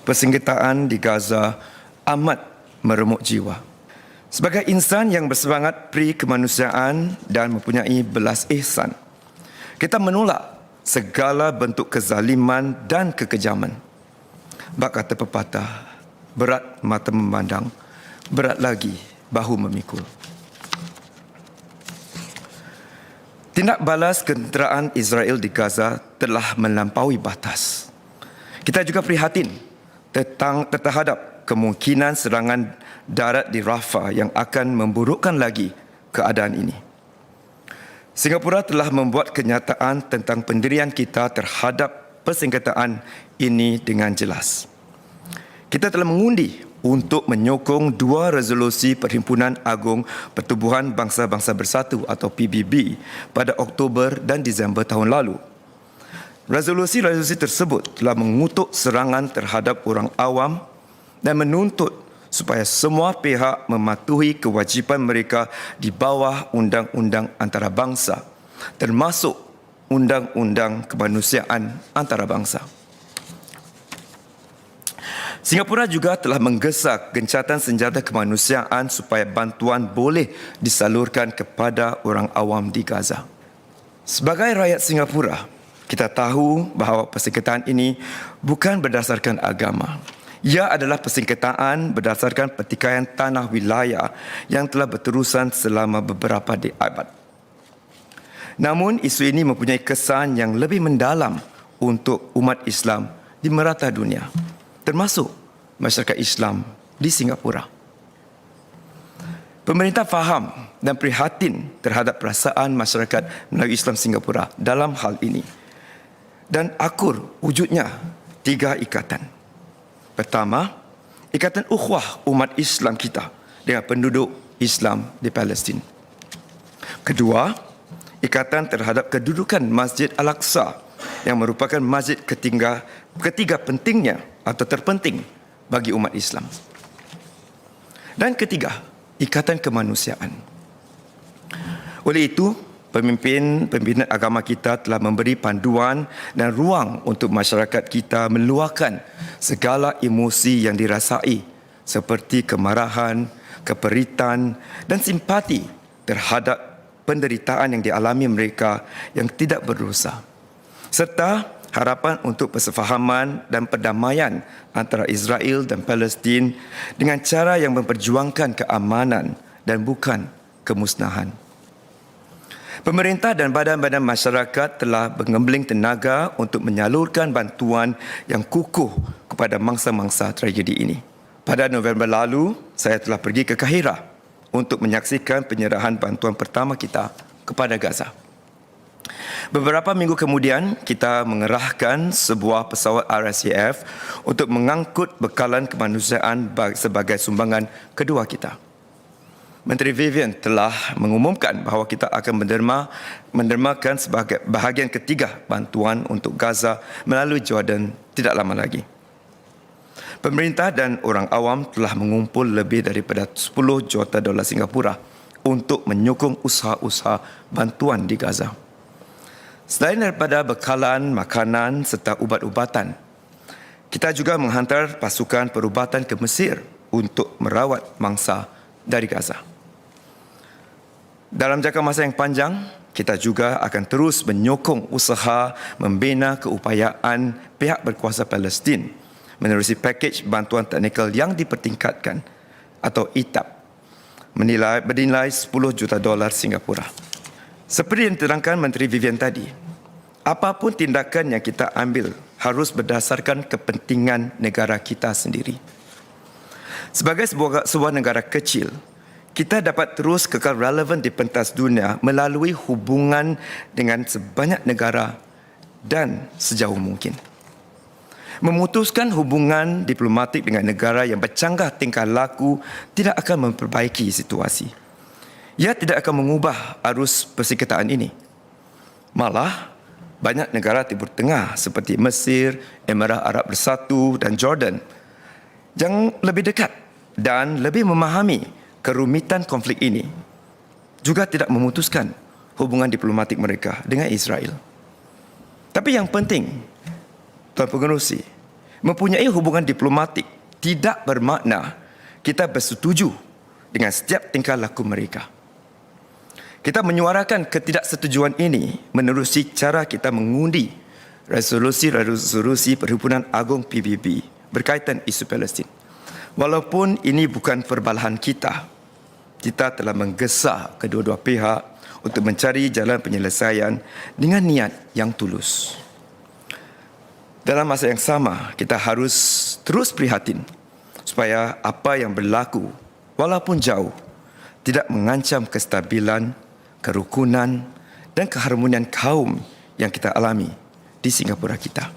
persengketaan di Gaza amat meremuk jiwa. Sebagai insan yang bersemangat pri kemanusiaan dan mempunyai belas ihsan, kita menolak segala bentuk kezaliman dan kekejaman. Bak kata pepatah, berat mata memandang, berat lagi bahu memikul. Tindak balas kenderaan Israel di Gaza telah melampaui batas. Kita juga prihatin terhadap kemungkinan serangan darat di Rafah yang akan memburukkan lagi keadaan ini. Singapura telah membuat kenyataan tentang pendirian kita terhadap persengketaan ini dengan jelas. Kita telah mengundi untuk menyokong dua resolusi Perhimpunan Agung Pertubuhan Bangsa-Bangsa Bersatu atau PBB pada Oktober dan Disember tahun lalu. Resolusi-resolusi tersebut telah mengutuk serangan terhadap orang awam dan menuntut supaya semua pihak mematuhi kewajipan mereka di bawah undang-undang antarabangsa, termasuk undang-undang kemanusiaan antarabangsa. Singapura juga telah menggesak gencatan senjata kemanusiaan supaya bantuan boleh disalurkan kepada orang awam di Gaza. Sebagai rakyat Singapura, kita tahu bahawa persengketaan ini bukan berdasarkan agama. Ia adalah persengketaan berdasarkan pertikaian tanah wilayah yang telah berterusan selama beberapa dekad. Namun, isu ini mempunyai kesan yang lebih mendalam untuk umat Islam di merata dunia, termasuk masyarakat Islam di Singapura. Pemerintah faham dan prihatin terhadap perasaan masyarakat Melayu Islam Singapura dalam hal ini. Dan akur wujudnya 3 ikatan. Pertama, ikatan ukhuwah umat Islam kita dengan penduduk Islam di Palestin. Kedua, ikatan terhadap kedudukan Masjid Al-Aqsa yang merupakan masjid ketiga pentingnya atau terpenting bagi umat Islam. Dan ketiga, ikatan kemanusiaan. Oleh itu, pemimpin agama kita telah memberi panduan dan ruang untuk masyarakat kita meluahkan segala emosi yang dirasai seperti kemarahan, keperitan dan simpati terhadap penderitaan yang dialami mereka yang tidak berdosa, serta harapan untuk persefahaman dan perdamaian antara Israel dan Palestin dengan cara yang memperjuangkan keamanan dan bukan kemusnahan. Pemerintah dan badan-badan masyarakat telah mengembeling tenaga untuk menyalurkan bantuan yang kukuh kepada mangsa-mangsa tragedi ini. Pada November lalu, saya telah pergi ke Kahira untuk menyaksikan penyerahan bantuan pertama kita kepada Gaza. Beberapa minggu kemudian, kita mengerahkan sebuah pesawat RSAF untuk mengangkut bekalan kemanusiaan sebagai sumbangan kedua kita. Menteri Vivian telah mengumumkan bahawa kita akan mendermakan sebagai bahagian ketiga bantuan untuk Gaza melalui Jordan tidak lama lagi. Pemerintah dan orang awam telah mengumpul lebih daripada 10 juta dolar Singapura untuk menyokong usaha-usaha bantuan di Gaza. Selain daripada bekalan, makanan serta ubat-ubatan, kita juga menghantar pasukan perubatan ke Mesir untuk merawat mangsa dari Gaza. Dalam jangka masa yang panjang, kita juga akan terus menyokong usaha membina keupayaan pihak berkuasa Palestin menerusi pakej bantuan teknikal yang dipertingkatkan atau ITAP bernilai 10 juta dolar Singapura. Seperti yang diterangkan Menteri Vivian tadi, apapun tindakan yang kita ambil harus berdasarkan kepentingan negara kita sendiri. Sebagai sebuah negara kecil, kita dapat terus kekal relevan di pentas dunia melalui hubungan dengan sebanyak negara dan sejauh mungkin. Memutuskan hubungan diplomatik dengan negara yang bercanggah tingkah laku tidak akan memperbaiki situasi. Ia tidak akan mengubah arus persengketaan ini. Malah, banyak negara Timur Tengah seperti Mesir, Emirat Arab Bersatu dan Jordan yang lebih dekat dan lebih memahami kerumitan konflik ini juga tidak memutuskan hubungan diplomatik mereka dengan Israel. Tapi yang penting, Tuan Pengerusi, Mempunyai hubungan diplomatik tidak bermakna kita bersetuju dengan setiap tingkah laku mereka. Kita menyuarakan ketidaksetujuan ini menerusi cara kita mengundi resolusi Perhimpunan Agung PBB berkaitan isu Palestin. Walaupun ini bukan perbalahan kita telah menggesa kedua-dua pihak untuk mencari jalan penyelesaian dengan niat yang tulus. Dalam masa yang sama, kita harus terus prihatin supaya apa yang berlaku, walaupun jauh, tidak mengancam kestabilan, kerukunan dan keharmonian kaum yang kita alami di Singapura kita.